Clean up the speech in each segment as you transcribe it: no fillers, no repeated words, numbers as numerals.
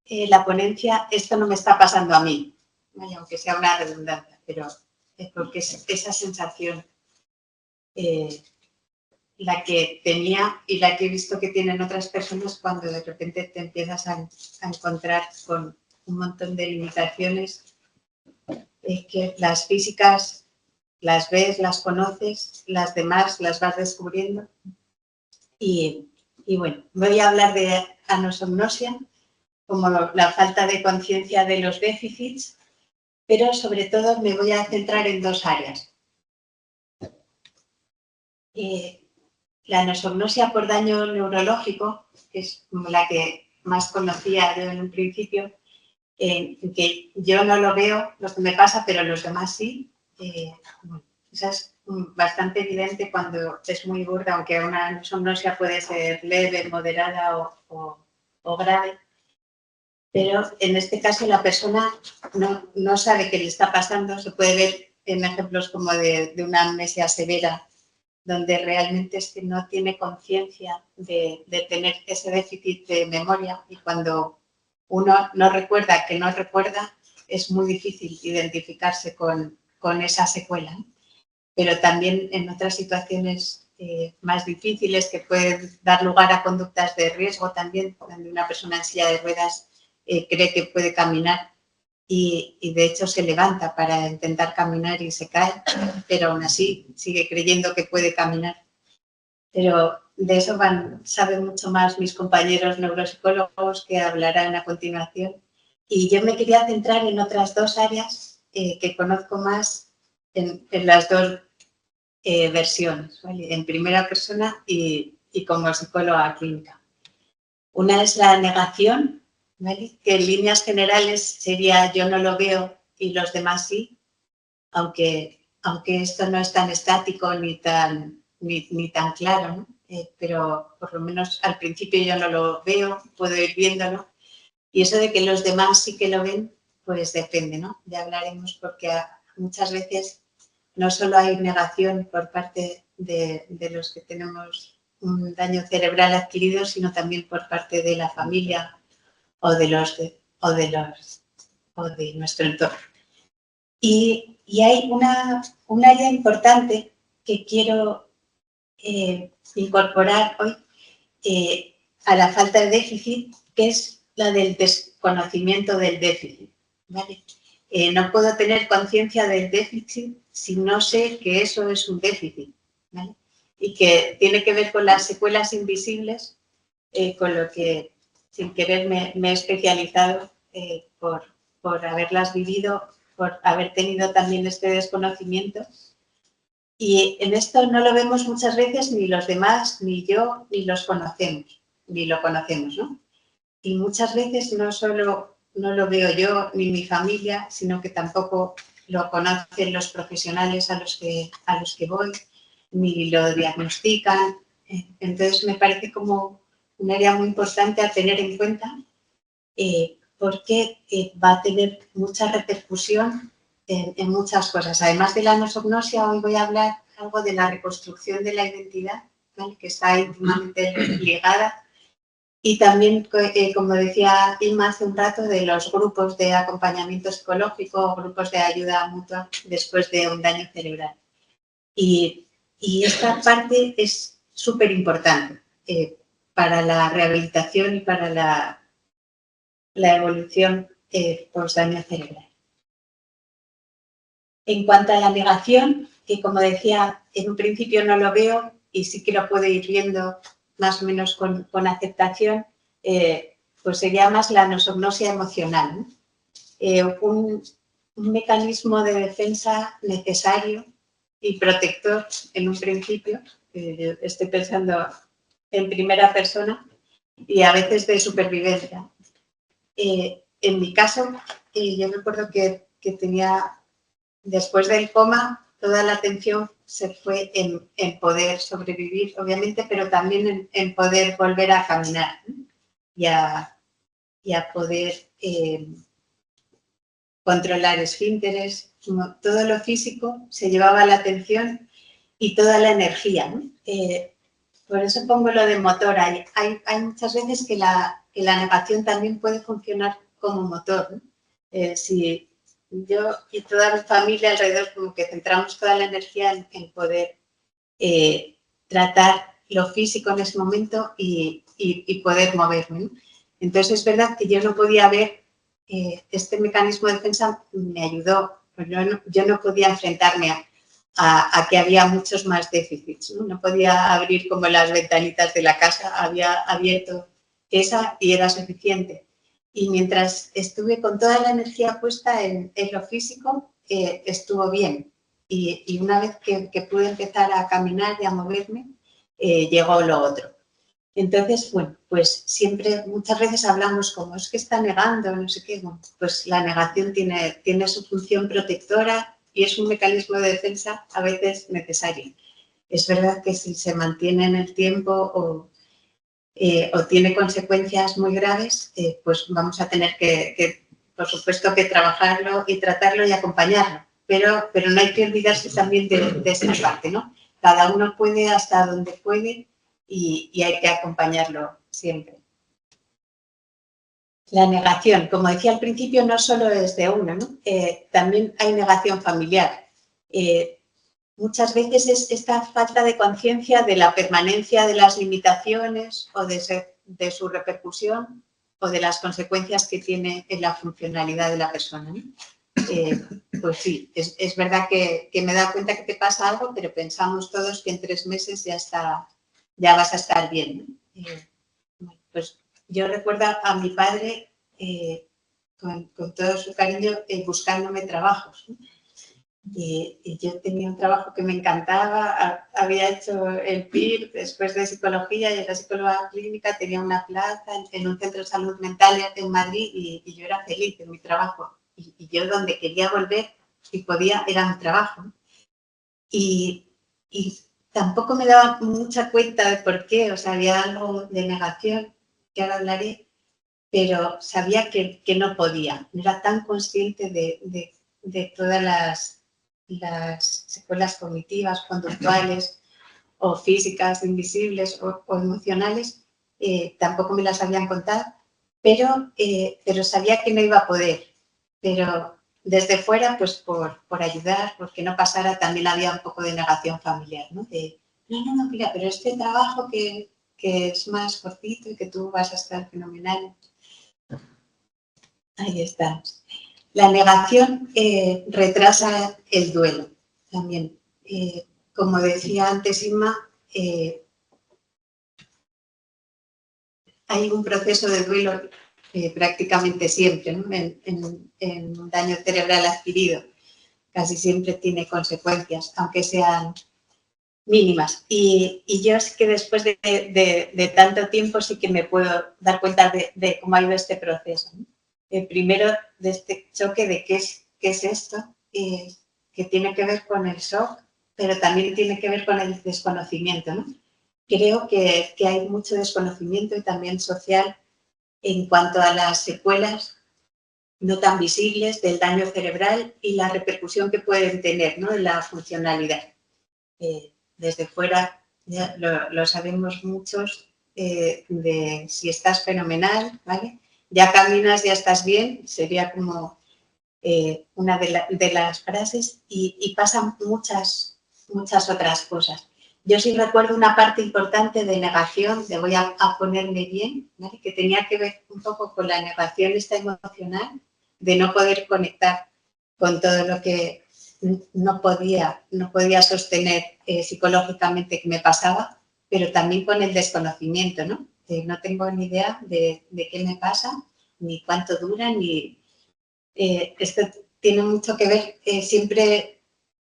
la ponencia esto no me está pasando a mí, ¿vale? Aunque sea una redundancia, pero es porque es esa sensación la que tenía y la que he visto que tienen otras personas cuando de repente te empiezas a encontrar con un montón de limitaciones que las físicas las ves, las conoces, las demás las vas descubriendo. Y bueno, voy a hablar de anosognosia como la falta de conciencia de los déficits, pero sobre todo me voy a centrar en dos áreas. La anosognosia por daño neurológico, que es como la que más conocía yo en un principio, que yo no lo veo, lo que me pasa, pero los demás sí. Bueno, esa es bastante evidente cuando es muy burda, aunque una anosognosia puede ser leve, moderada o grave. Pero en este caso la persona no sabe qué le está pasando. Se puede ver en ejemplos como de una amnesia severa, donde realmente es que no tiene conciencia de tener ese déficit de memoria, y cuando uno no recuerda que no recuerda, es muy difícil identificarse con esa secuela. Pero también en otras situaciones más difíciles que pueden dar lugar a conductas de riesgo también, donde una persona en silla de ruedas cree que puede caminar y de hecho se levanta para intentar caminar y se cae, pero aún así sigue creyendo que puede caminar. Pero de eso saben mucho más mis compañeros neuropsicólogos que hablarán a continuación. Y yo me quería centrar en otras dos áreas que conozco más en las dos versiones, ¿vale? En primera persona y como psicóloga clínica. Una es la negación, ¿vale? Que en líneas generales sería yo no lo veo y los demás sí, aunque esto no es tan estático ni tan claro, ¿no? Pero por lo menos al principio yo no lo veo, puedo ir viéndolo. Y eso de que los demás sí que lo ven, pues depende, ¿no? Ya hablaremos, porque muchas veces no solo hay negación por parte de los que tenemos un daño cerebral adquirido, sino también por parte de la familia o de nuestro entorno. Y hay un área importante que quiero incorporar hoy a la falta de déficit, que es la del desconocimiento del déficit, ¿vale? No puedo tener conciencia del déficit si no sé que eso es un déficit, ¿vale? Y que tiene que ver con las secuelas invisibles, con lo que sin querer me he especializado por haberlas vivido, por haber tenido también este desconocimiento. Y en esto no lo vemos muchas veces ni los demás, ni yo, ni lo conocemos, ¿no? Y muchas veces no solo no lo veo yo ni mi familia, sino que tampoco lo conocen los profesionales a los que voy, ni lo diagnostican. Entonces me parece como un área muy importante a tener en cuenta, porque va a tener mucha repercusión en muchas cosas. Además de la anosognosia, hoy voy a hablar algo de la reconstrucción de la identidad, ¿vale? Que está íntimamente ligada. Y también, como decía Inma hace un rato, de los grupos de acompañamiento psicológico, grupos de ayuda mutua después de un daño cerebral. Y esta parte es súper importante para la rehabilitación y para la evolución post daño cerebral. En cuanto a la negación, que como decía, en un principio no lo veo y sí que lo puedo ir viendo más o menos con aceptación, pues sería más la anosognosia emocional, ¿no? Un mecanismo de defensa necesario y protector en un principio, estoy pensando en primera persona, y a veces de supervivencia. En mi caso, yo recuerdo que tenía, después del coma, toda la atención se fue en poder sobrevivir, obviamente, pero también en poder volver a caminar, ¿no? y a poder controlar esfínteres. Todo lo físico se llevaba la atención y toda la energía, ¿no? Por eso pongo lo de motor. Hay muchas veces que la que la negación también puede funcionar como motor, ¿no? Si yo y toda mi familia alrededor como que centramos toda la energía en poder tratar lo físico en ese momento y poder moverme, ¿no? Entonces es verdad que yo no podía ver este mecanismo de defensa, me ayudó, pues yo no podía enfrentarme a que había muchos más déficits, ¿no? No podía abrir como las ventanitas de la casa, había abierto esa y era suficiente. Y mientras estuve con toda la energía puesta en lo físico, estuvo bien. Y una vez que pude empezar a caminar y a moverme, llegó lo otro. Entonces, bueno, pues siempre, muchas veces hablamos como es que está negando, no sé qué, bueno, pues la negación tiene su función protectora y es un mecanismo de defensa a veces necesario. Es verdad que si se mantiene en el tiempo o tiene consecuencias muy graves, pues vamos a tener que, por supuesto, que trabajarlo y tratarlo y acompañarlo. Pero no hay que olvidarse también de esa parte, ¿no? Cada uno puede hasta donde puede y hay que acompañarlo siempre. La negación, como decía al principio, no solo es de uno, ¿no? También hay negación familiar. Muchas veces es esta falta de conciencia de la permanencia de las limitaciones o de su repercusión o de las consecuencias que tiene en la funcionalidad de la persona, ¿no? Pues sí, es verdad que me he dado cuenta que te pasa algo, pero pensamos todos que en 3 meses ya vas a estar bien, ¿no? Pues yo recuerdo a mi padre con todo su cariño buscándome trabajos, ¿no? Y yo tenía un trabajo que me encantaba, había hecho el PIR después de psicología y era psicóloga clínica, tenía una plaza en un centro de salud mental en Madrid y yo era feliz en mi trabajo. Y yo donde quería volver, si podía, era mi trabajo. Y tampoco me daba mucha cuenta de por qué, o sea, había algo de negación, que ahora hablaré, pero sabía que no podía, no era tan consciente de todas las secuelas cognitivas, conductuales o físicas, invisibles o emocionales, tampoco me las habían contado, pero sabía que no iba a poder. Pero desde fuera, pues por ayudar, porque no pasara, también había un poco de negación familiar, ¿no? No, mira, pero este trabajo que es más cortito y que tú vas a estar fenomenal. Ahí está. La negación retrasa el duelo también. Como decía antes Inma, hay un proceso de duelo prácticamente siempre, ¿no? En un daño cerebral adquirido. Casi siempre tiene consecuencias, aunque sean mínimas. Y yo sí que después de tanto tiempo sí que me puedo dar cuenta de cómo ha ido este proceso, ¿no? Primero, de este choque de qué es esto, que tiene que ver con el shock, pero también tiene que ver con el desconocimiento, ¿no? Creo que hay mucho desconocimiento y también social en cuanto a las secuelas no tan visibles del daño cerebral y la repercusión que pueden tener, ¿no?, en la funcionalidad. Desde fuera ya lo sabemos muchos, de si estás fenomenal, ¿vale? Ya caminas, ya estás bien, sería como una de las frases y pasan muchas otras cosas. Yo sí recuerdo una parte importante de negación, de voy a ponerme bien, ¿vale?, que tenía que ver un poco con la negación esta emocional, de no poder conectar con todo lo que no podía sostener psicológicamente que me pasaba, pero también con el desconocimiento, ¿no? No tengo ni idea de qué me pasa, ni cuánto dura, ni... esto tiene mucho que ver,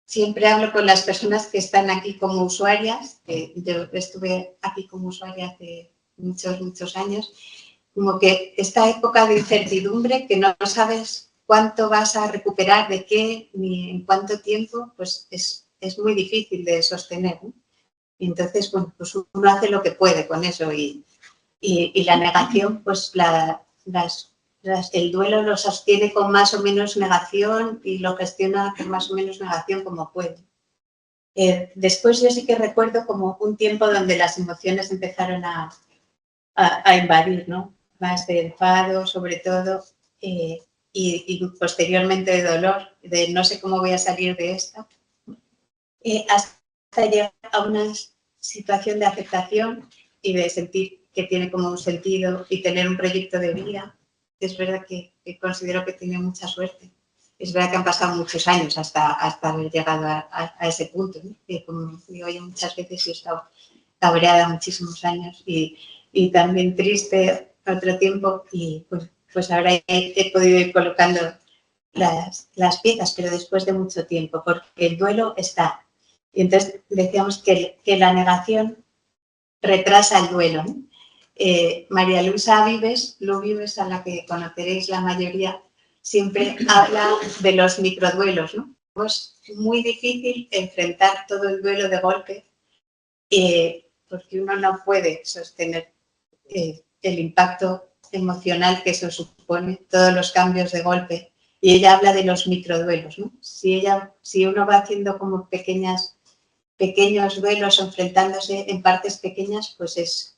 siempre hablo con las personas que están aquí como usuarias, yo estuve aquí como usuaria hace muchos años, como que esta época de incertidumbre que no sabes cuánto vas a recuperar de qué ni en cuánto tiempo, pues es muy difícil de sostener, ¿no? Y entonces, bueno, pues uno hace lo que puede con eso y la negación, pues el duelo lo sostiene con más o menos negación y lo gestiona con más o menos negación como puede. Después yo sí que recuerdo como un tiempo donde las emociones empezaron a invadir, ¿no? más de enfado, sobre todo, y posteriormente de dolor, de no sé cómo voy a salir de esto, hasta llegar a una situación de aceptación y de sentir que tiene como un sentido y tener un proyecto de vida. Es verdad que considero que tiene mucha suerte. Es verdad que han pasado muchos años hasta haber llegado a ese punto, ¿no? Que, como digo yo muchas veces, he estado cabreada muchísimos años y también triste otro tiempo y pues ahora he podido ir colocando las piezas, pero después de mucho tiempo, porque el duelo está. Y entonces decíamos que la negación retrasa el duelo, ¿no? María Luisa Vives, Lu Vives, a la que conoceréis la mayoría, siempre habla de los microduelos, ¿no? Es muy difícil enfrentar todo el duelo de golpe porque uno no puede sostener el impacto emocional que eso supone, todos los cambios de golpe. Y ella habla de los microduelos, ¿no? Si uno va haciendo como pequeños duelos enfrentándose en partes pequeñas, pues es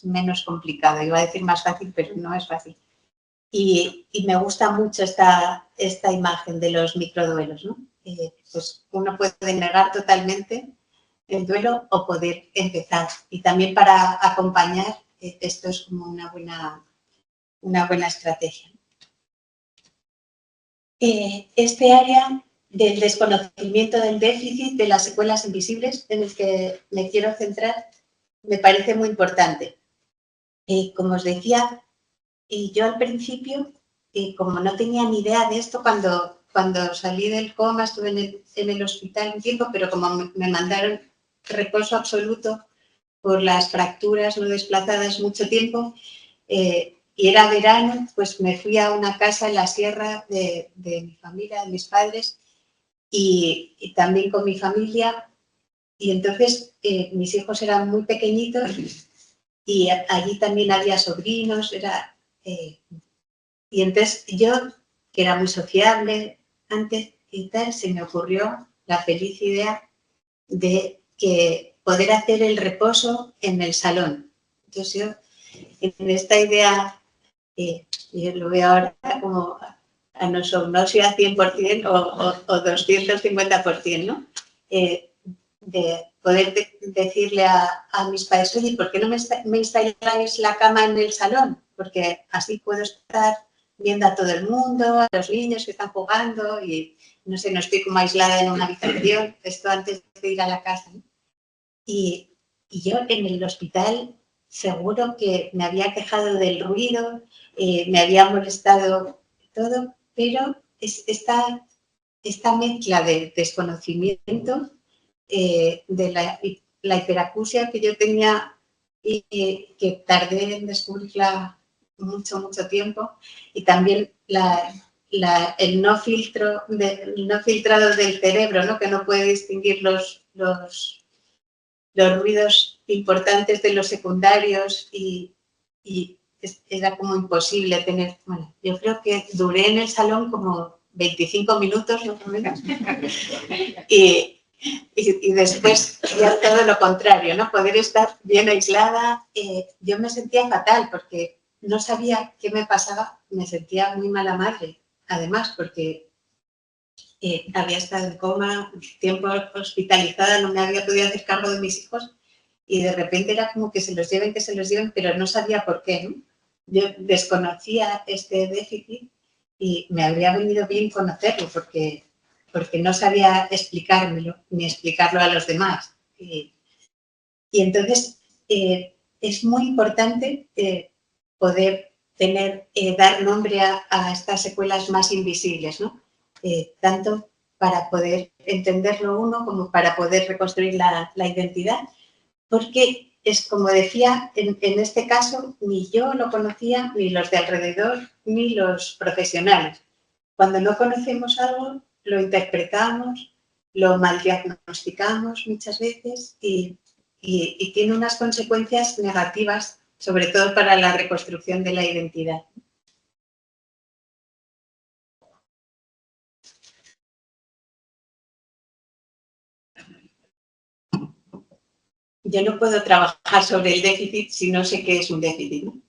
menos complicado. Iba a decir más fácil, pero no es fácil. Y me gusta mucho esta imagen de los microduelos, ¿no? Pues uno puede negar totalmente el duelo o poder empezar. Y también para acompañar, esto es como una buena estrategia. Este área del desconocimiento del déficit de las secuelas invisibles en el que me quiero centrar me parece muy importante. Como os decía, yo al principio, como no tenía ni idea de esto, cuando salí del coma estuve en el hospital un tiempo, pero como me mandaron reposo absoluto por las fracturas no desplazadas mucho tiempo, y era verano, pues me fui a una casa en la sierra de mi familia, de mis padres, y también con mi familia. Y entonces mis hijos eran muy pequeñitos y allí también había sobrinos, y entonces yo, que era muy sociable antes y tal, se me ocurrió la feliz idea de que poder hacer el reposo en el salón. Entonces yo, en esta idea, yo lo veo ahora como anosognosia 100% o 250%, ¿no? De poder decirle a mis padres, oye, ¿por qué no me instaláis la cama en el salón? Porque así puedo estar viendo a todo el mundo, a los niños que están jugando y no sé, no estoy como aislada en una habitación, esto antes de ir a la casa, ¿no? Y yo en el hospital seguro que me había quejado del ruido, me había molestado todo, pero esta mezcla de desconocimiento, de la hiperacusia que yo tenía y que tardé en descubrirla mucho tiempo, y también el no filtrado del cerebro, ¿no? Que no puede distinguir los ruidos importantes de los secundarios y era como imposible tener, bueno, yo creo que duré en el salón como 25 minutos más o menos y después ya todo lo contrario, ¿no? Poder estar bien aislada, yo me sentía fatal porque no sabía qué me pasaba, me sentía muy mala madre, además porque había estado en coma, tiempo hospitalizada, no me había podido hacer cargo de mis hijos y de repente era como que se los lleven, pero no sabía por qué, ¿no? Yo desconocía este déficit y me habría venido bien conocerlo porque no sabía explicármelo ni explicarlo a los demás. Y entonces es muy importante poder dar nombre a estas secuelas más invisibles, ¿no? Tanto para poder entenderlo uno como para poder reconstruir la identidad, porque es como decía, en este caso ni yo lo conocía, ni los de alrededor, ni los profesionales. Cuando no conocemos algo, lo interpretamos, lo maldiagnosticamos muchas veces y tiene unas consecuencias negativas, sobre todo para la reconstrucción de la identidad. Yo no puedo trabajar sobre el déficit si no sé qué es un déficit, ¿no?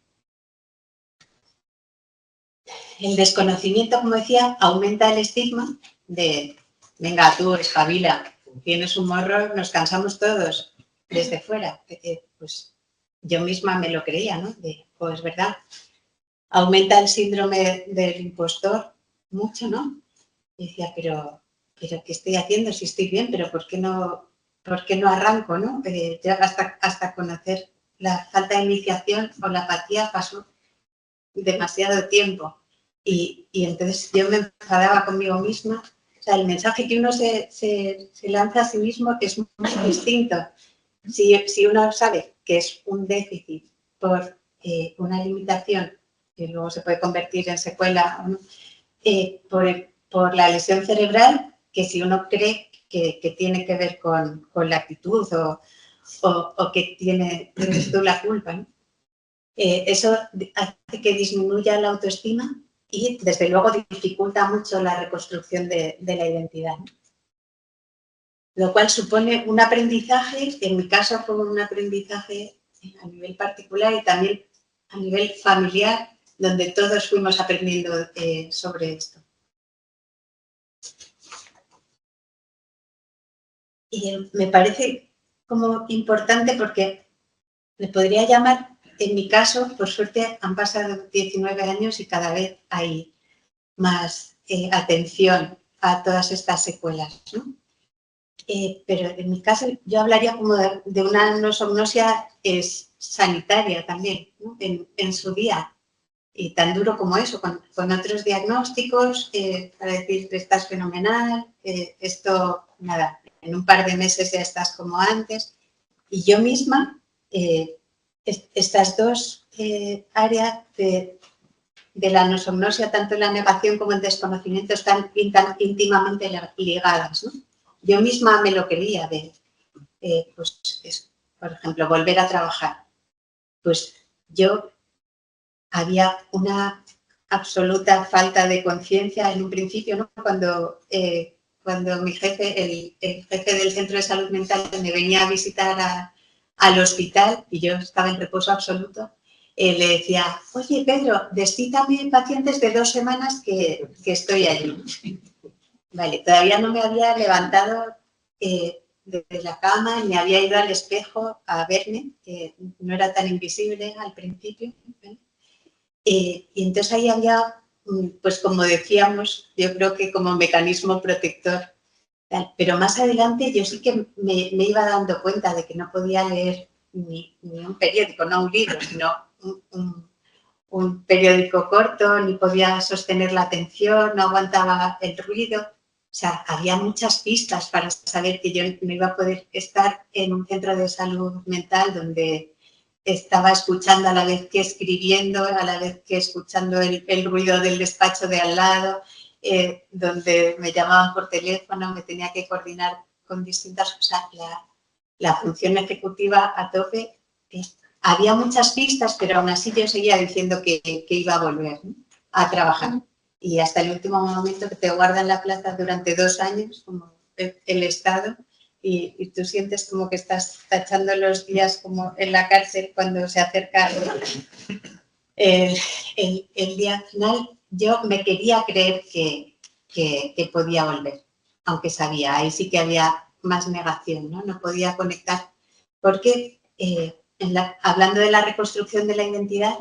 el desconocimiento, como decía, aumenta el estigma de, venga, tú, espabila, tienes un morro, nos cansamos todos desde fuera. Pues yo misma me lo creía, ¿no? Pues verdad. Aumenta el síndrome del impostor mucho, ¿no? Y decía, pero ¿qué estoy haciendo? Si estoy bien, pero ¿por qué no arranco, no? Ya hasta conocer la falta de iniciación o la apatía pasó demasiado tiempo. Y entonces yo me enfadaba conmigo misma. O sea, el mensaje que uno se lanza a sí mismo es muy distinto. Si uno sabe que es un déficit por una limitación que luego se puede convertir en secuela, ¿no? Por la lesión cerebral, que si uno cree que tiene que ver con la actitud o que tienes tú la culpa, ¿no? Eso hace que disminuya la autoestima y, desde luego, dificulta mucho la reconstrucción de la identidad, ¿no? Lo cual supone un aprendizaje, en mi caso fue un aprendizaje a nivel particular y también a nivel familiar, donde todos fuimos aprendiendo sobre esto. Y me parece como importante porque le podría llamar, en mi caso, por suerte han pasado 19 años y cada vez hay más atención a todas estas secuelas, ¿no? Pero en mi caso yo hablaría como de una nosognosia sanitaria también, ¿no? En su día, y tan duro como eso, con otros diagnósticos para decir estás fenomenal, esto, nada, en un par de meses ya estás como antes. Y yo misma, estas dos áreas de la nosognosia, tanto en la negación como en desconocimiento, están íntimamente ligadas, ¿no? Yo misma me lo creía por ejemplo, volver a trabajar. Pues yo había una absoluta falta de conciencia en un principio, ¿no? Cuando mi jefe, el jefe del centro de salud mental, me venía a visitar al hospital y yo estaba en reposo absoluto, le decía, oye, Pedro, descítame pacientes de 2 semanas que estoy allí. Vale, todavía no me había levantado de la cama ni había ido al espejo a verme, que no era tan invisible al principio, ¿vale? Y entonces ahí había, pues como decíamos, yo creo que como mecanismo protector. Pero más adelante yo sí que me iba dando cuenta de que no podía leer ni un periódico, no un libro, sino un periódico corto, ni podía sostener la atención, no aguantaba el ruido. O sea, había muchas pistas para saber que yo no iba a poder estar en un centro de salud mental donde estaba escuchando a la vez que escribiendo, a la vez que escuchando el ruido del despacho de al lado, donde me llamaban por teléfono, me tenía que coordinar con distintas cosas. La función ejecutiva a tope. Había muchas pistas, pero aún así yo seguía diciendo que iba a volver, ¿no?, a trabajar. Y hasta el último momento que te guardan la plaza durante 2 años, como el Estado, y tú sientes como que estás tachando los días como en la cárcel cuando se acerca el día final. Yo me quería creer que podía volver, aunque sabía, ahí sí que había más negación, ¿no? No podía conectar, porque hablando de la reconstrucción de la identidad,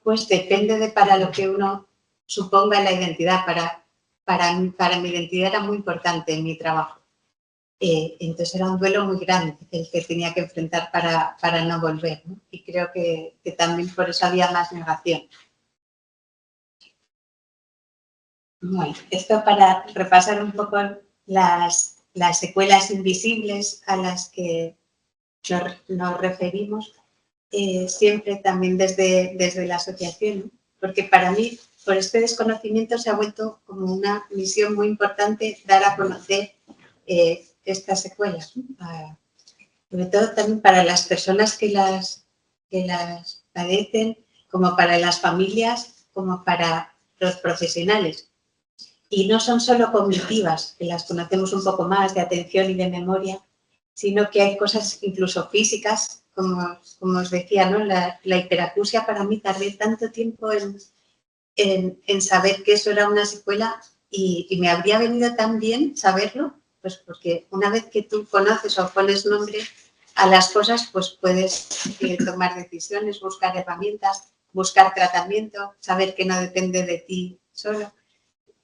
pues depende de para lo que uno suponga la identidad. Para mi identidad era muy importante en mi trabajo. Entonces era un duelo muy grande el que tenía que enfrentar para no volver, ¿no? Y creo que también por eso había más negación. Bueno, esto para repasar un poco las secuelas invisibles a las que nos referimos, siempre también desde la asociación, ¿no? Porque para mí, por este desconocimiento, se ha vuelto como una misión muy importante dar a conocer estas secuelas, ¿no? Sobre todo también para las personas que las padecen, como para las familias, como para los profesionales. Y no son solo cognitivas, que las conocemos un poco más, de atención y de memoria, sino que hay cosas incluso físicas, como os decía, ¿no? La hiperacusia, para mí tardé tanto tiempo en saber que eso era una secuela y me habría venido tan bien saberlo, pues porque una vez que tú conoces o pones nombre a las cosas, pues puedes tomar decisiones, buscar herramientas, buscar tratamiento, saber que no depende de ti solo.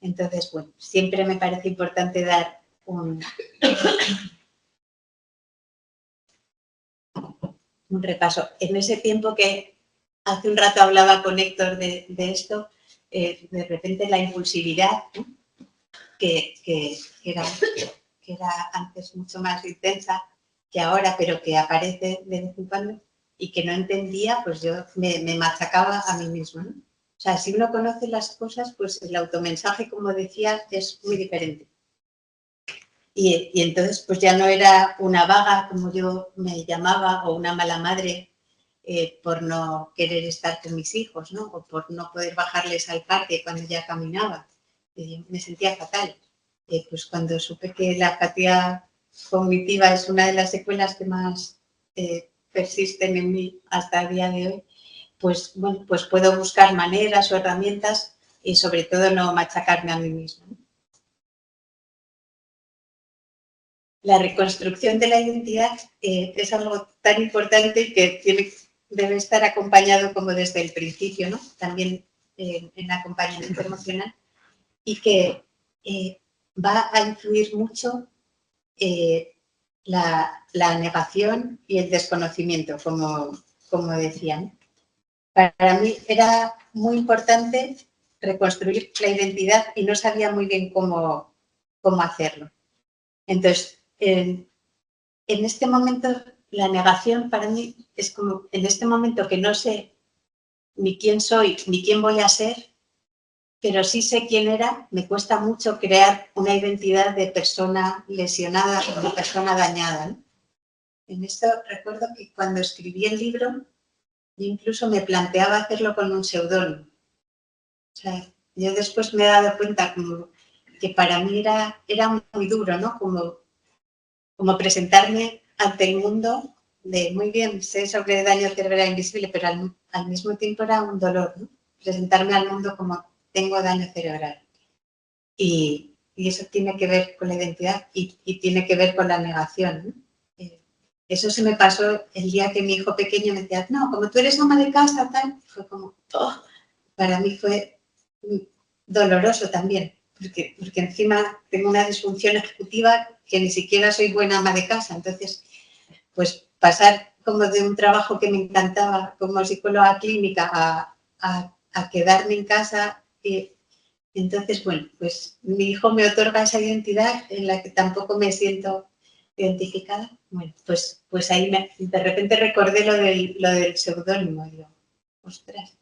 Entonces, bueno, siempre me parece importante dar un repaso. En ese tiempo que hace un rato hablaba con Héctor de esto, de repente la impulsividad, ¿no? que era antes mucho más intensa que ahora, pero que aparece de vez en cuando y que no entendía, pues yo me machacaba a mí misma, ¿no? O sea, si uno conoce las cosas, pues el automensaje, como decía, es muy diferente. Y entonces, pues ya no era una vaga, como yo me llamaba, o una mala madre por no querer estar con mis hijos, ¿no? O por no poder bajarles al parque cuando ya caminaba. Me sentía fatal. Pues cuando supe que la apatía cognitiva es una de las secuelas que más persisten en mí hasta el día de hoy, pues bueno, pues puedo buscar maneras o herramientas y sobre todo no machacarme a mí misma. La reconstrucción de la identidad es algo tan importante que debe estar acompañado como desde el principio, ¿no? También en acompañamiento emocional y que va a influir mucho la negación y el desconocimiento, como decían. Para mí era muy importante reconstruir la identidad y no sabía muy bien cómo hacerlo. Entonces, en este momento, la negación para mí es como, en este momento que no sé ni quién soy ni quién voy a ser, pero sí sé quién era, me cuesta mucho crear una identidad de persona lesionada o de persona dañada, ¿no? En esto recuerdo que cuando escribí el libro, yo incluso me planteaba hacerlo con un seudónimo. O sea, yo después me he dado cuenta como que para mí era muy duro, ¿no? Como presentarme ante el mundo de, muy bien, sé sobre daño cerebral invisible, pero al mismo tiempo era un dolor, ¿no? Presentarme al mundo como tengo daño cerebral. Y eso tiene que ver con la identidad y tiene que ver con la negación, ¿no? Eso se me pasó el día que mi hijo pequeño me decía, no, como tú eres ama de casa, tal, fue como, oh, para mí fue doloroso también, porque encima tengo una disfunción ejecutiva que ni siquiera soy buena ama de casa. Entonces, pues pasar como de un trabajo que me encantaba como psicóloga clínica a quedarme en casa. Entonces, bueno, pues mi hijo me otorga esa identidad en la que tampoco me siento identificada. Bueno, pues ahí de repente recordé lo del seudónimo. Digo, ostras,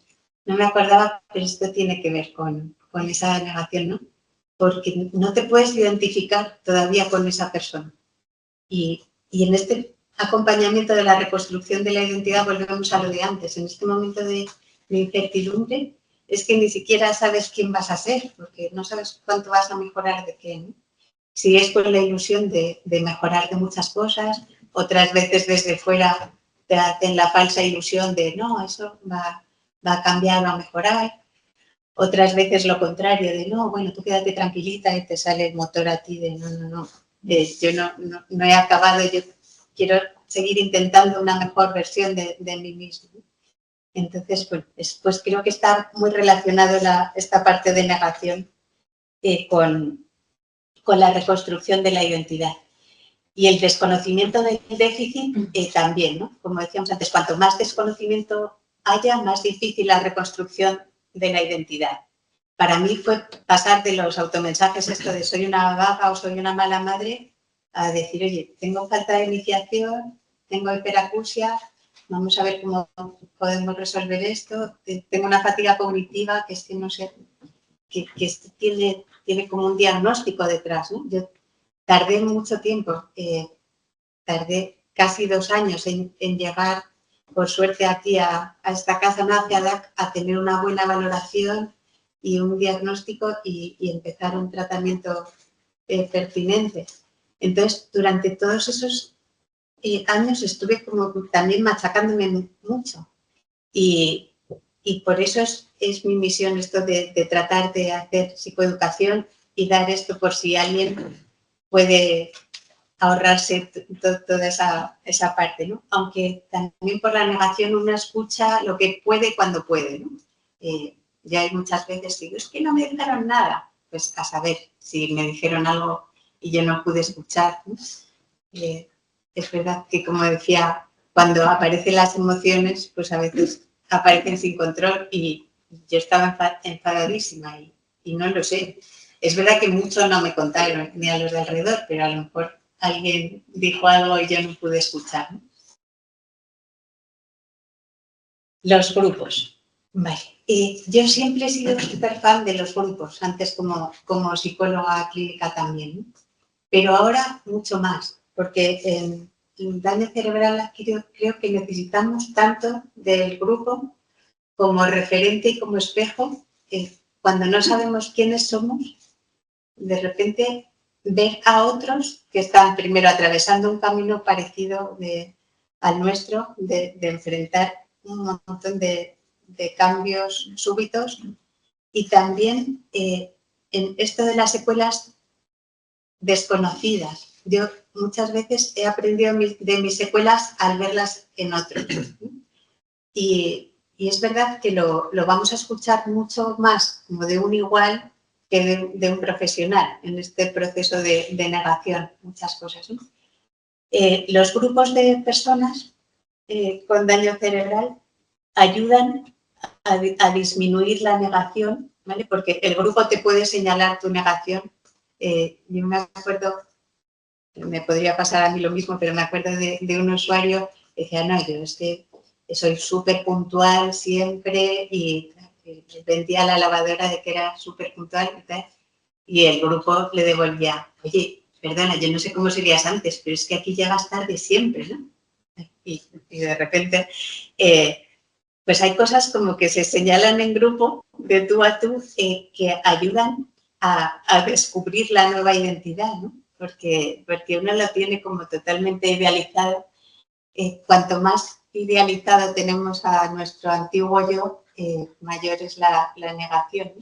no me acordaba, pero esto tiene que ver con esa negación, ¿no? Porque no te puedes identificar todavía con esa persona. Y en este acompañamiento de la reconstrucción de la identidad volvemos a lo de antes. En este momento de incertidumbre es que ni siquiera sabes quién vas a ser, porque no sabes cuánto vas a mejorar de qué, ¿no? Si es con la ilusión de mejorar de muchas cosas, otras veces desde fuera te hacen la falsa ilusión de no, eso va a cambiar o a mejorar. Otras veces lo contrario, de no, bueno, tú quédate tranquilita y te sale el motor a ti de no. Yo no he acabado, yo quiero seguir intentando una mejor versión de mí mismo. Entonces, pues creo que está muy relacionado esta parte de negación con la reconstrucción de la identidad. Y el desconocimiento del déficit también, ¿no? Como decíamos antes, cuanto más desconocimiento haya, más difícil la reconstrucción de la identidad. Para mí fue pasar de los automensajes esto de soy una vaga o soy una mala madre a decir, oye, tengo falta de iniciación, tengo hiperacusia, vamos a ver cómo podemos resolver esto, tengo una fatiga cognitiva que es que no sé, que tiene como un diagnóstico detrás, ¿no? Yo tardé mucho tiempo, tardé casi 2 años en llegar, por suerte, aquí a esta casa Naciadac a tener una buena valoración y un diagnóstico y empezar un tratamiento pertinente. Entonces, durante todos esos años estuve como también machacándome mucho y y por eso es mi misión esto de tratar de hacer psicoeducación y dar esto por si alguien puede ahorrarse toda esa parte, ¿no? Aunque también por la negación uno escucha lo que puede cuando puede, ¿no? Ya hay muchas veces que digo, es que no me dijeron nada. Pues a saber si me dijeron algo y yo no pude escuchar, ¿no? Es verdad que, como decía, cuando aparecen las emociones, pues a veces aparecen sin control y yo estaba enfadadísima y no lo sé. Es verdad que mucho no me contaron, ni a los de alrededor, pero a lo mejor alguien dijo algo y yo no pude escuchar, ¿no? Los grupos. Vale. Yo siempre he sido súper fan de los grupos, antes como psicóloga clínica también, ¿no? Pero ahora mucho más, porque en daño cerebral creo que necesitamos tanto del grupo como referente y como espejo. Cuando no sabemos quiénes somos, de repente ver a otros que están primero atravesando un camino parecido al nuestro, de enfrentar un montón de cambios súbitos y también en esto de las secuelas desconocidas. Yo muchas veces he aprendido de mis secuelas al verlas en otros. Y es verdad que lo vamos a escuchar mucho más como de un igual que de un profesional en este proceso de negación, muchas cosas, ¿no? Los grupos de personas con daño cerebral ayudan a disminuir la negación, ¿vale? Porque el grupo te puede señalar tu negación. Yo me acuerdo, me podría pasar a mí lo mismo, pero me acuerdo de un usuario que decía, no, yo es que soy súper puntual siempre y vendía la lavadora de que era súper puntual y tal. Y el grupo le devolvía, oye, perdona, yo no sé cómo serías antes, pero es que aquí llegas tarde siempre, ¿no? Y de repente, pues hay cosas como que se señalan en grupo, de tú a tú, que ayudan a descubrir la nueva identidad, ¿no? Porque uno lo tiene como totalmente idealizado. Cuanto más idealizado tenemos a nuestro antiguo yo, mayor es la negación, ¿no?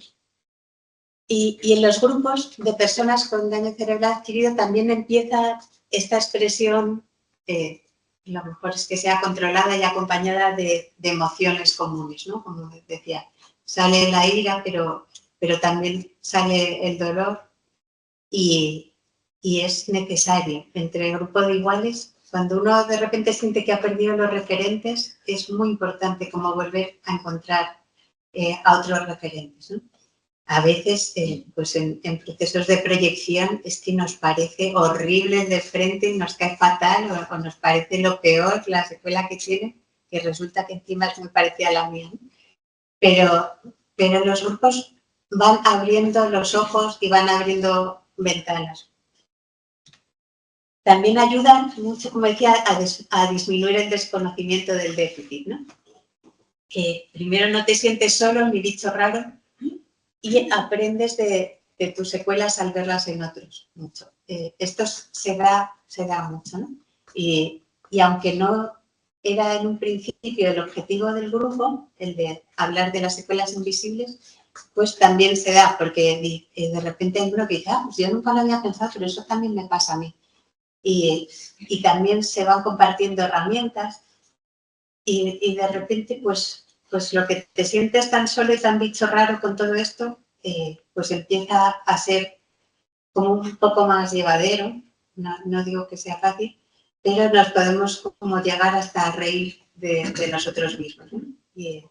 Y en los grupos de personas con daño cerebral adquirido también empieza esta expresión, lo mejor es que sea controlada y acompañada de emociones comunes, ¿no? Como decía, sale la ira, pero también sale el dolor y es necesario. Entre el grupo de iguales, cuando uno de repente siente que ha perdido los referentes, es muy importante como volver a encontrar a otros referentes, ¿no? A veces, pues en procesos de proyección es que nos parece horrible de frente y nos cae fatal o nos parece lo peor la secuela que tiene, que resulta que encima es muy parecida a la mía, ¿no? Pero los grupos van abriendo los ojos y van abriendo ventanas. También ayudan mucho, como decía, a disminuir el desconocimiento del déficit, ¿no? Que primero no te sientes solo ni bicho raro, y aprendes de tus secuelas al verlas en otros mucho. Esto se da mucho, ¿no? Y aunque no era en un principio el objetivo del grupo, el de hablar de las secuelas invisibles, pues también se da, porque de repente hay uno que dice, pues yo nunca lo había pensado, pero eso también me pasa a mí. Y también se van compartiendo herramientas y de repente, pues lo que te sientes tan solo y tan bicho raro con todo esto, pues empieza a ser como un poco más llevadero. No digo que sea fácil, pero nos podemos como llegar hasta reír de nosotros mismos, ¿no? Y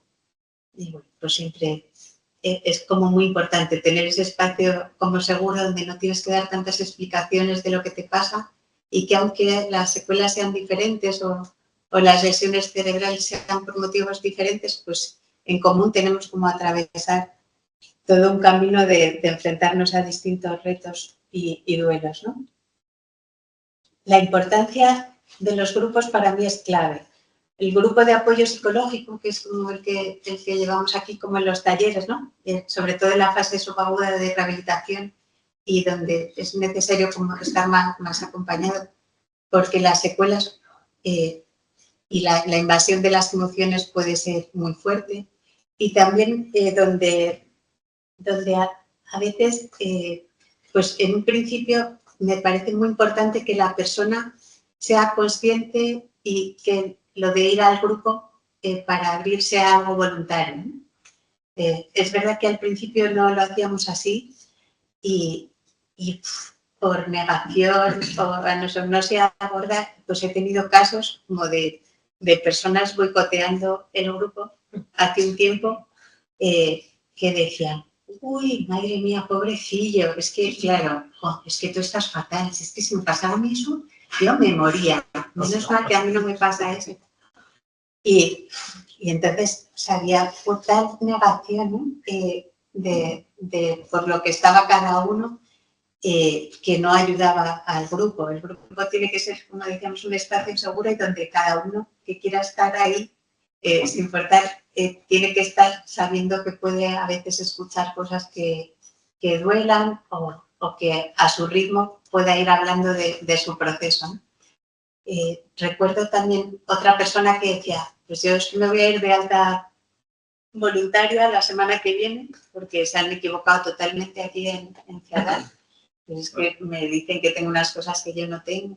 bueno, pues siempre es como muy importante tener ese espacio como seguro donde no tienes que dar tantas explicaciones de lo que te pasa y que aunque las secuelas sean diferentes o las lesiones cerebrales sean por motivos diferentes, pues en común tenemos como atravesar todo un camino de enfrentarnos a distintos retos y duelos, ¿no? La importancia de los grupos para mí es clave. El grupo de apoyo psicológico, que es como el que llevamos aquí como en los talleres, ¿no? Sobre todo en la fase subaguda de rehabilitación y donde es necesario como estar más acompañado, porque las secuelas y la invasión de las emociones puede ser muy fuerte. y también donde a veces, pues en un principio me parece muy importante que la persona sea consciente y que lo de ir al grupo para abrirse a algo voluntario, ¿no? Es verdad que al principio no lo hacíamos así y por negación o a nosotros no se aborda, pues he tenido casos como de personas boicoteando el grupo hace un tiempo que decían, uy, madre mía, pobrecillo, es que, claro, es que tú estás fatal, es que si me pasara a mí eso, yo me moría. Menos mal que a mí no me pasa eso. Y entonces, o sea, había tal negación, ¿no? Por lo que estaba cada uno, que no ayudaba al grupo. El grupo tiene que ser, como decíamos, un espacio seguro y donde cada uno que quiera estar ahí, sin importar, tiene que estar sabiendo que puede a veces escuchar cosas que duelan o que a su ritmo pueda ir hablando de su proceso, ¿no? Recuerdo también otra persona que decía, pues yo me voy a ir de alta voluntaria la semana que viene porque se han equivocado totalmente aquí en Ciudad. Pues es que me dicen que tengo unas cosas que yo no tengo.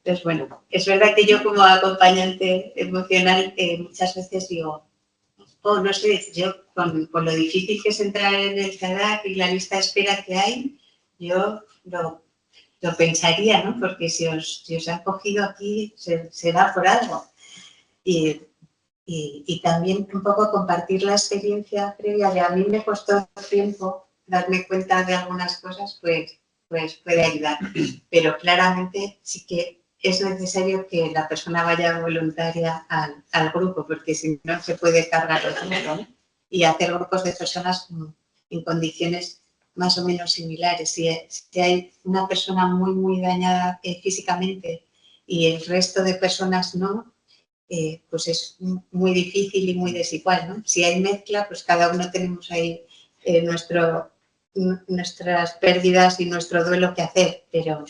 Entonces, bueno, es verdad que yo como acompañante emocional muchas veces digo, no sé, yo con lo difícil que es entrar en el CADAC y la lista de espera que hay, yo lo pensaría, ¿no? Porque si os han cogido aquí, será por algo. Y también un poco compartir la experiencia previa de a mí me costó tiempo darme cuenta de algunas cosas, pues puede ayudar. Pero claramente sí que es necesario que la persona vaya voluntaria al grupo, porque si no se puede cargar el grupo, ¿no? Y hacer grupos de personas en condiciones más o menos similares. Si hay una persona muy, muy dañada físicamente y el resto de personas no, pues es muy difícil y muy desigual, ¿no? Si hay mezcla, pues cada uno tenemos ahí nuestras pérdidas y nuestro duelo que hacer, pero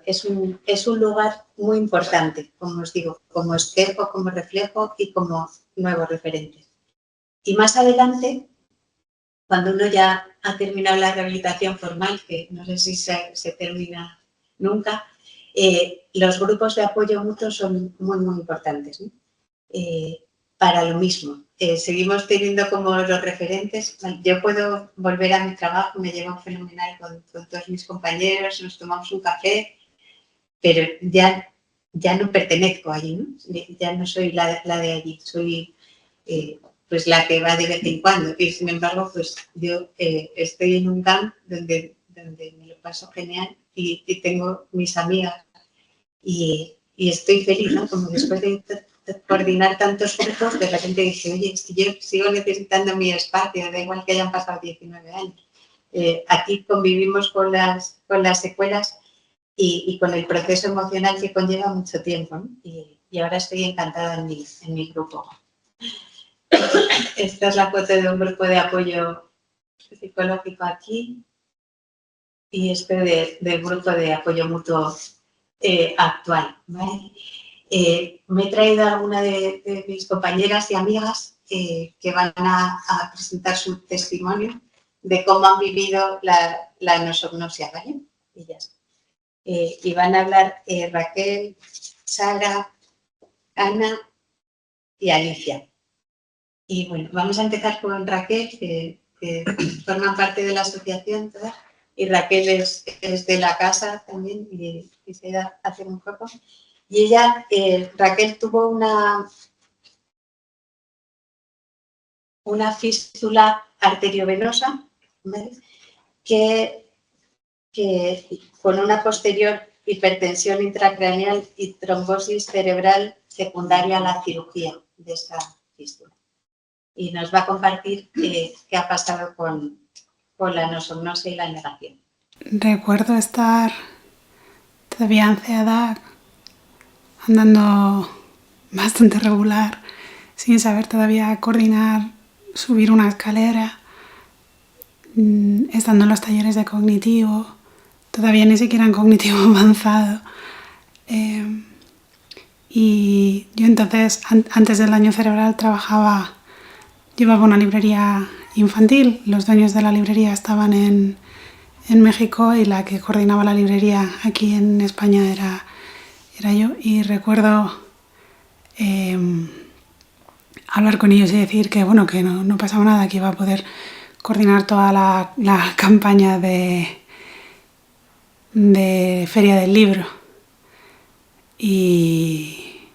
es un lugar muy importante, como os digo, como espejo, como reflejo y como nuevo referente. Y más adelante, cuando uno ya ha terminado la rehabilitación formal, que no sé si se termina nunca, los grupos de apoyo mutuo son muy, muy importantes, ¿no? Para lo mismo. Seguimos teniendo como los referentes. Yo puedo volver a mi trabajo, me llevo fenomenal con todos mis compañeros, nos tomamos un café, pero ya no pertenezco allí, ¿no? Ya no soy la de allí, soy pues la que va de vez en cuando. Y sin embargo, pues yo estoy en un camp donde me lo paso genial y tengo mis amigas y estoy feliz, ¿no? Como después de coordinar tantos grupos, de repente dije, oye, es que yo sigo necesitando mi espacio, da igual que hayan pasado 19 años. Aquí convivimos con las secuelas y con el proceso emocional que conlleva mucho tiempo, ¿no? Y ahora estoy encantada en mi grupo. Esta es la foto de un grupo de apoyo psicológico aquí y este del grupo de apoyo mutuo actual, ¿vale? Me he traído a alguna de mis compañeras y amigas que van a presentar su testimonio de cómo han vivido la nosognosia, ¿vale? Ellas. Y van a hablar Raquel, Sara, Ana y Alicia. Y bueno, vamos a empezar con Raquel, que forma parte de la asociación toda, y Raquel es de la casa también y quisiera hacer un poco. Y ella, Raquel, tuvo una fístula arteriovenosa, ¿vale? que con una posterior hipertensión intracraneal y trombosis cerebral secundaria a la cirugía de esta fístula. Y nos va a compartir qué ha pasado con la nosognosia y la negación. Recuerdo estar todavía en CEADAC, andando bastante regular, sin saber todavía coordinar, subir una escalera, estando en los talleres de cognitivo, todavía ni siquiera en cognitivo avanzado. Y yo entonces, antes del daño cerebral, trabajaba llevaba una librería infantil. Los dueños de la librería estaban en México y la que coordinaba la librería aquí en España era yo. Y recuerdo hablar con ellos y decir que bueno, que no pasaba nada, que iba a poder coordinar toda la campaña de Feria del Libro. Y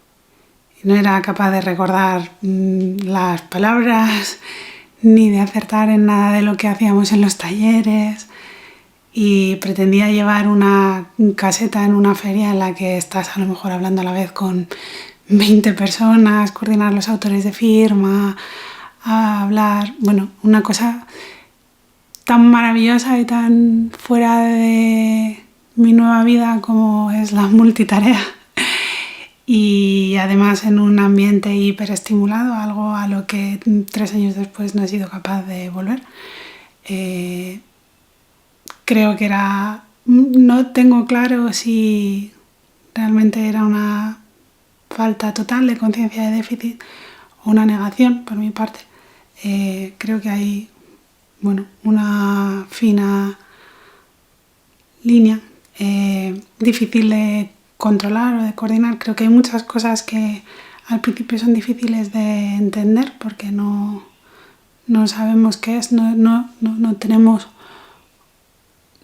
no era capaz de recordar las palabras ni de acertar en nada de lo que hacíamos en los talleres, y pretendía llevar una caseta en una feria en la que estás a lo mejor hablando a la vez con 20 personas, coordinar los autores de firma, a hablar, bueno, una cosa tan maravillosa y tan fuera de mi nueva vida como es la multitarea. Y además en un ambiente hiperestimulado, algo a lo que 3 años después no he sido capaz de volver. Creo que no tengo claro si realmente era una falta total de conciencia de déficit o una negación por mi parte. Creo que hay, bueno, una fina línea difícil de controlar o de coordinar. Creo que hay muchas cosas que al principio son difíciles de entender porque no sabemos qué es, no tenemos.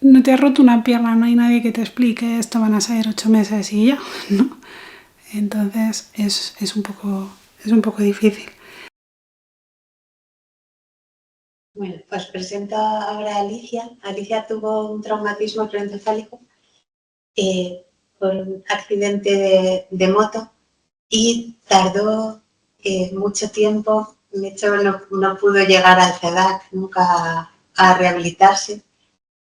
No te has roto una pierna, no hay nadie que te explique esto van a ser 8 meses y ya, ¿no? Entonces es un poco difícil. Bueno, pues presento ahora a Alicia. Alicia tuvo un traumatismo craneoencefálico por un accidente de moto y tardó mucho tiempo. De hecho, no pudo llegar al CEDAC nunca a rehabilitarse.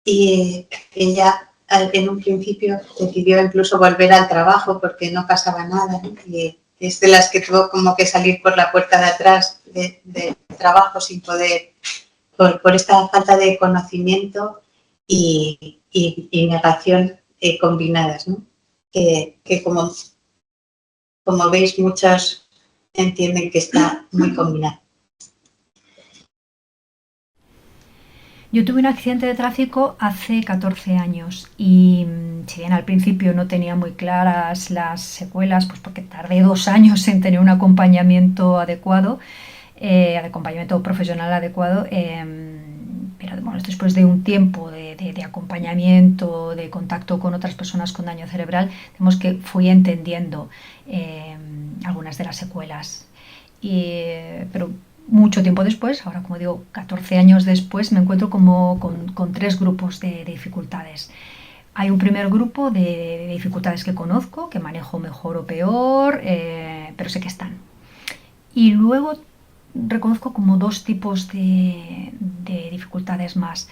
Y ella en un principio decidió incluso volver al trabajo porque no pasaba nada, ¿no? Y es de las que tuvo como que salir por la puerta de atrás del trabajo sin poder, por esta falta de conocimiento y negación combinadas, ¿no? Que como veis muchos entienden que está muy combinado. Yo tuve un accidente de tráfico hace 14 años y si bien al principio no tenía muy claras las secuelas, pues porque tardé 2 años en tener un acompañamiento adecuado, acompañamiento profesional adecuado, pero bueno, después de un tiempo de acompañamiento, de contacto con otras personas con daño cerebral, digamos que fui entendiendo algunas de las secuelas. Pero mucho tiempo después, ahora como digo, 14 años después, me encuentro como con 3 grupos de dificultades. Hay un primer grupo de dificultades que conozco, que manejo mejor o peor, pero sé que están. Y luego reconozco como 2 tipos de dificultades más.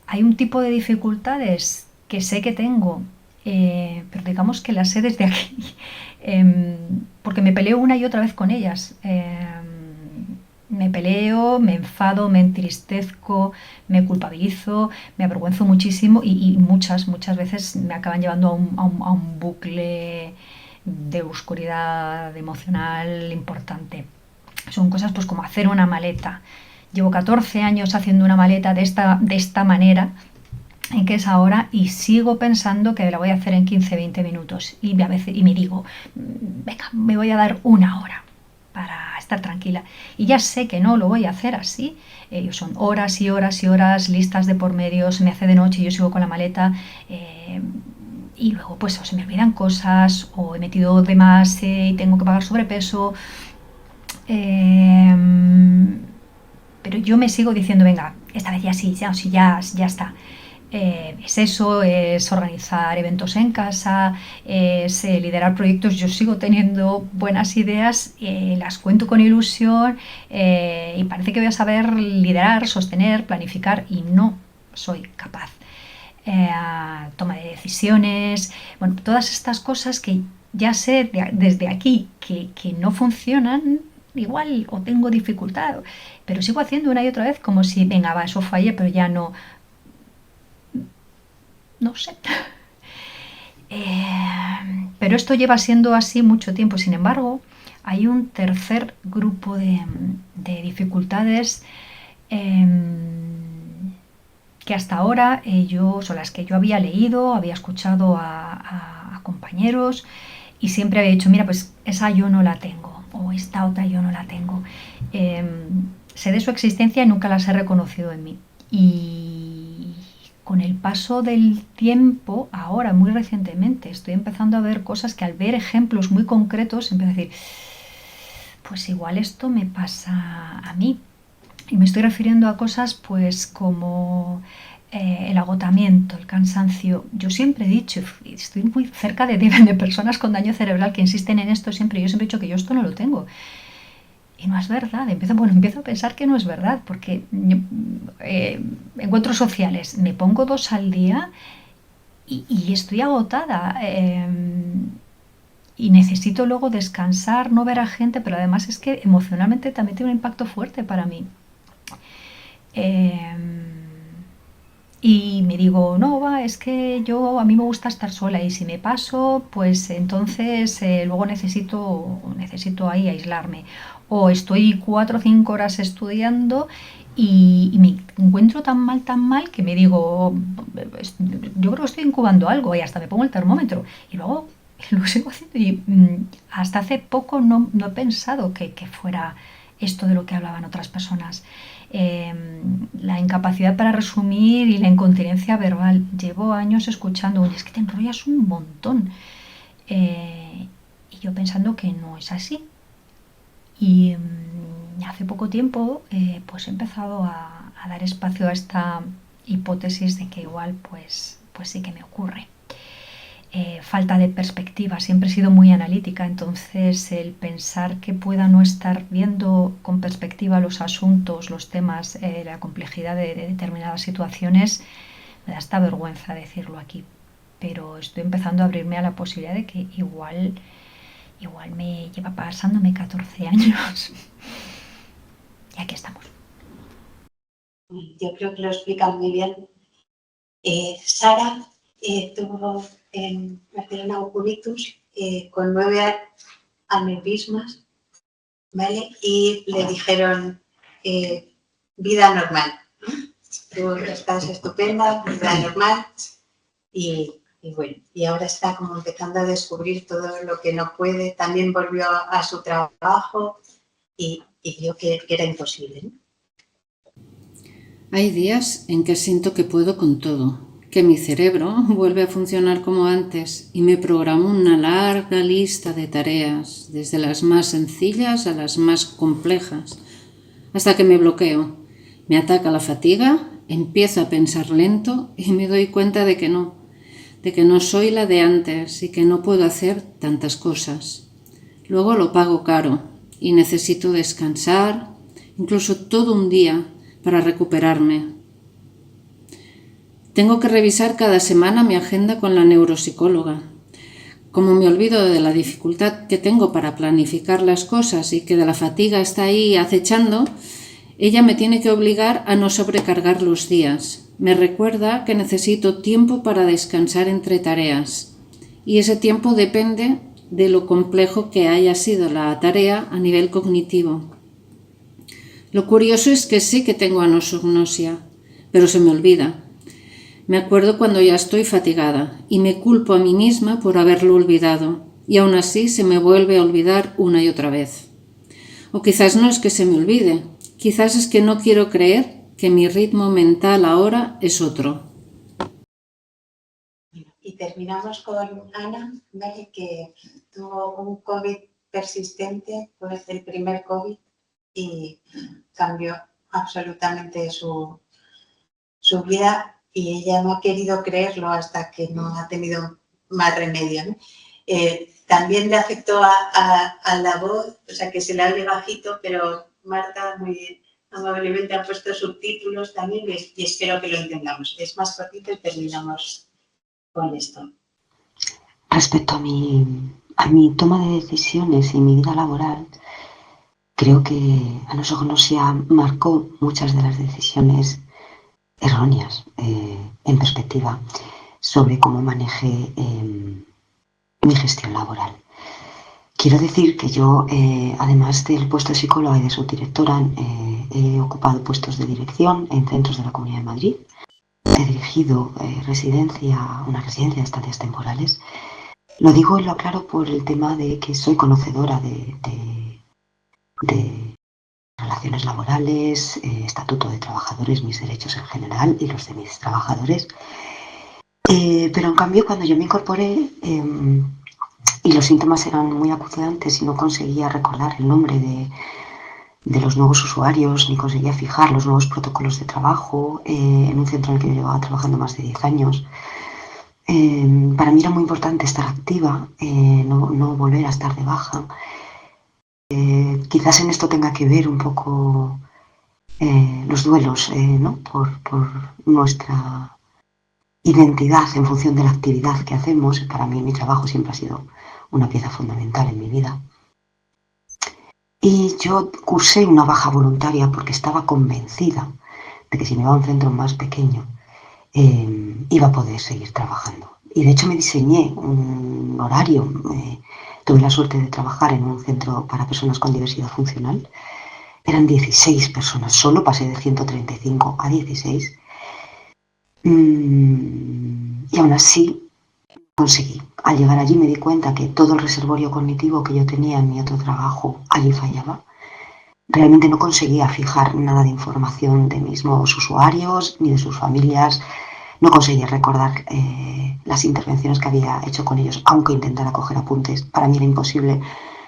Hay un tipo de dificultades que sé que tengo, pero digamos que las sé desde aquí, porque me peleo una y otra vez con ellas. Me peleo, me enfado, me entristezco, me culpabilizo, me avergüenzo muchísimo y muchas veces me acaban llevando a un bucle de oscuridad emocional importante. Son cosas pues como hacer una maleta. Llevo 14 años haciendo una maleta de esta manera, en que es ahora, y sigo pensando que la voy a hacer en 15-20 minutos. Y a veces me digo, venga, me voy a dar 1 hora para estar tranquila. Y ya sé que no lo voy a hacer así. Son horas y horas y horas, listas de por medio, se me hace de noche y yo sigo con la maleta. Y luego pues o se me olvidan cosas, o he metido de más y tengo que pagar sobrepeso. Pero yo me sigo diciendo, venga, esta vez ya sí, ya está. Es eso, es organizar eventos en casa, es liderar proyectos. Yo sigo teniendo buenas ideas, las cuento con ilusión, y parece que voy a saber liderar, sostener, planificar, y no soy capaz. Toma de decisiones, bueno, todas estas cosas que ya sé desde aquí que no funcionan. Igual o tengo dificultad, pero sigo haciendo una y otra vez como si, venga, va, eso falla, pero ya no sé. Pero esto lleva siendo así mucho tiempo. Sin embargo, hay un tercer grupo de dificultades que hasta ahora son las que yo había leído, había escuchado a compañeros y siempre había dicho, mira, pues esa yo no la tengo, o esta otra yo no la tengo. Sé de su existencia y nunca las he reconocido en mí. Y con el paso del tiempo, ahora muy recientemente, estoy empezando a ver cosas que al ver ejemplos muy concretos empiezo a decir, pues igual esto me pasa a mí. Y me estoy refiriendo a cosas pues como el agotamiento, el cansancio. Yo siempre he dicho, estoy muy cerca de personas con daño cerebral que insisten en esto siempre. Yo siempre he dicho que yo esto no lo tengo. Y no es verdad. Empiezo a pensar que no es verdad, porque encuentros sociales, me pongo 2 al día y estoy agotada. Y necesito luego descansar, no ver a gente, pero además es que emocionalmente también tiene un impacto fuerte para mí. Y me digo, no, es que a mí me gusta estar sola y si me paso, pues entonces luego necesito ahí aislarme. O estoy 4 o 5 horas estudiando y me encuentro tan mal que me digo, yo creo que estoy incubando algo y hasta me pongo el termómetro. Y luego lo sigo haciendo y hasta hace poco no he pensado que fuera esto de lo que hablaban otras personas. La incapacidad para resumir y la incontinencia verbal. Llevo años escuchando, oye, es que te enrollas un montón. Y yo pensando que no es así. Y hace poco tiempo pues he empezado a dar espacio a esta hipótesis de que igual pues sí que me ocurre. Falta de perspectiva, siempre he sido muy analítica, entonces el pensar que pueda no estar viendo con perspectiva los asuntos, los temas, la complejidad de determinadas situaciones, me da hasta vergüenza decirlo aquí, pero estoy empezando a abrirme a la posibilidad de que igual me lleva pasándome 14 años y aquí estamos. Yo creo que lo explica muy bien. Sara tuvo en Barcelona oculitus con 9 aneurismas, ¿vale? Y le dijeron vida normal. Tú estás estupenda, vida normal. Y bueno, y ahora está como empezando a descubrir todo lo que no puede. También volvió a su trabajo y vio que era imposible, ¿no? Hay días en que siento que puedo con todo, que mi cerebro vuelve a funcionar como antes y me programo una larga lista de tareas, desde las más sencillas a las más complejas, hasta que me bloqueo, me ataca la fatiga, empiezo a pensar lento y me doy cuenta de que no soy la de antes y que no puedo hacer tantas cosas. Luego lo pago caro y necesito descansar, incluso todo un día, para recuperarme. Tengo que revisar cada semana mi agenda con la neuropsicóloga. Como me olvido de la dificultad que tengo para planificar las cosas y que de la fatiga está ahí acechando, ella me tiene que obligar a no sobrecargar los días. Me recuerda que necesito tiempo para descansar entre tareas. Y ese tiempo depende de lo complejo que haya sido la tarea a nivel cognitivo. Lo curioso es que sé que tengo anosognosia, pero se me olvida. Me acuerdo cuando ya estoy fatigada y me culpo a mí misma por haberlo olvidado, y aún así se me vuelve a olvidar una y otra vez. O quizás no es que se me olvide, quizás es que no quiero creer que mi ritmo mental ahora es otro. Y terminamos con Ana, ¿vale? Que tuvo un COVID persistente, pues el primer COVID, y cambió absolutamente su vida y ella no ha querido creerlo hasta que no ha tenido más remedio, ¿no? También le afectó a la voz, o sea que se le oye bajito, pero Marta muy amablemente ha puesto subtítulos también y espero que lo entendamos. Es más cortito y terminamos con esto. Respecto a mi toma de decisiones y mi vida laboral, creo que anosognosia marcó muchas de las decisiones erróneas en perspectiva sobre cómo manejé mi gestión laboral. quiero decir que yo, además del puesto de psicóloga y de subdirectora, he ocupado puestos de dirección en centros de la Comunidad de Madrid. He dirigido una residencia de estancias temporales. Lo digo y lo aclaro por el tema de que soy conocedora de relaciones laborales, estatuto de trabajadores, mis derechos en general y los de mis trabajadores. Pero en cambio, cuando yo me incorporé y los síntomas eran muy acuciantes y no conseguía recordar el nombre de los nuevos usuarios, ni conseguía fijar los nuevos protocolos de trabajo en un centro en el que yo llevaba trabajando más de 10 años. Para mí era muy importante estar activa, no volver a estar de baja. Quizás en esto tenga que ver un poco los duelos, ¿no? por nuestra identidad en función de la actividad que hacemos. Para mí mi trabajo siempre ha sido una pieza fundamental en mi vida. Y yo cursé una baja voluntaria porque estaba convencida de que si me iba a un centro más pequeño iba a poder seguir trabajando. Y de hecho me diseñé un horario. Tuve la suerte de trabajar en un centro para personas con diversidad funcional. Eran 16 personas, solo pasé de 135 a 16. Y aún así conseguí. Al llegar allí me di cuenta que todo el reservorio cognitivo que yo tenía en mi otro trabajo allí fallaba. Realmente no conseguía fijar nada de información de mis nuevos usuarios ni de sus familias. No conseguía recordar las intervenciones que había hecho con ellos, aunque intentara coger apuntes. Para mí era imposible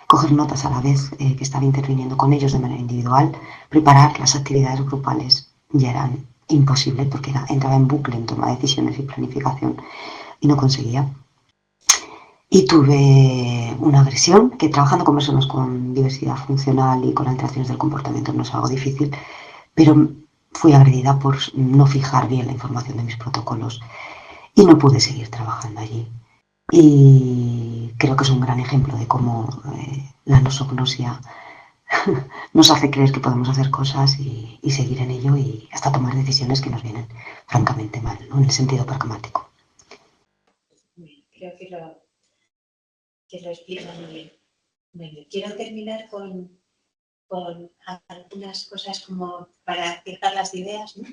coger notas a la vez que estaba interviniendo con ellos de manera individual. Preparar las actividades grupales ya eran imposible porque entraba en bucle en toma de decisiones y planificación y no conseguía. Y tuve una agresión, que trabajando con personas con diversidad funcional y con alteraciones del comportamiento no es algo difícil, pero fui agredida por no fijar bien la información de mis protocolos y no pude seguir trabajando allí. Y creo que es un gran ejemplo de cómo la nosognosia nos hace creer que podemos hacer cosas y seguir en ello y hasta tomar decisiones que nos vienen francamente mal, ¿no? En el sentido pragmático. Creo que lo explica muy bien. Bueno, quiero terminar con algunas cosas como para fijar las ideas, ¿no?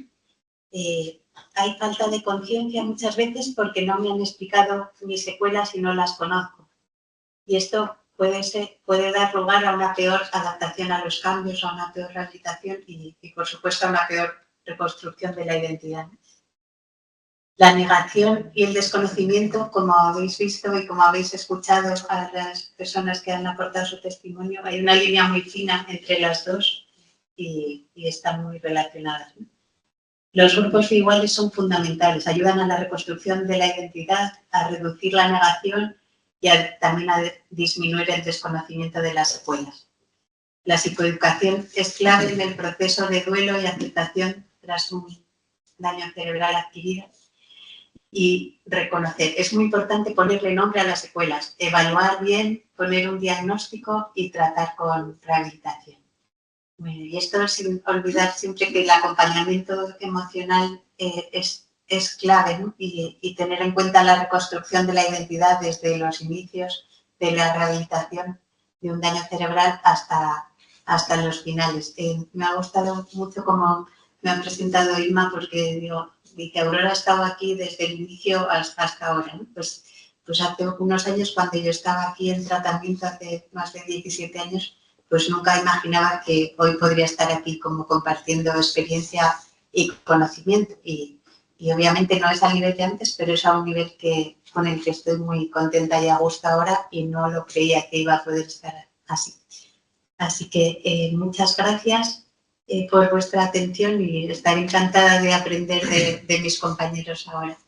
Hay falta de conciencia muchas veces porque no me han explicado mis secuelas y no las conozco. Y esto puede dar lugar a una peor adaptación a los cambios, a una peor rehabilitación y por supuesto, a una peor reconstrucción de la identidad. La negación y el desconocimiento, como habéis visto y como habéis escuchado a las personas que han aportado su testimonio, hay una línea muy fina entre las dos y están muy relacionadas, ¿no? Los grupos iguales son fundamentales, ayudan a la reconstrucción de la identidad, a reducir la negación y también a disminuir el desconocimiento de las secuelas. La psicoeducación es clave en el proceso de duelo y aceptación tras un daño cerebral adquirido y reconocer. Es muy importante ponerle nombre a las secuelas, evaluar bien, poner un diagnóstico y tratar con rehabilitación. Bueno, y esto sin olvidar siempre que el acompañamiento emocional es clave, ¿no? Y tener en cuenta la reconstrucción de la identidad desde los inicios de la rehabilitación de un daño cerebral hasta los finales. Me ha gustado mucho cómo me ha presentado Irma porque dice, Aurora ha estado aquí desde el inicio hasta ahora, ¿no? Pues hace unos años, cuando yo estaba aquí en tratamiento, hace más de 17 años, pues nunca imaginaba que hoy podría estar aquí como compartiendo experiencia y conocimiento. Y obviamente no es al nivel de antes, pero es a un nivel con el que estoy muy contenta y a gusto ahora y no lo creía que iba a poder estar así. Así que muchas gracias por vuestra atención y estaré encantada de aprender de mis compañeros ahora.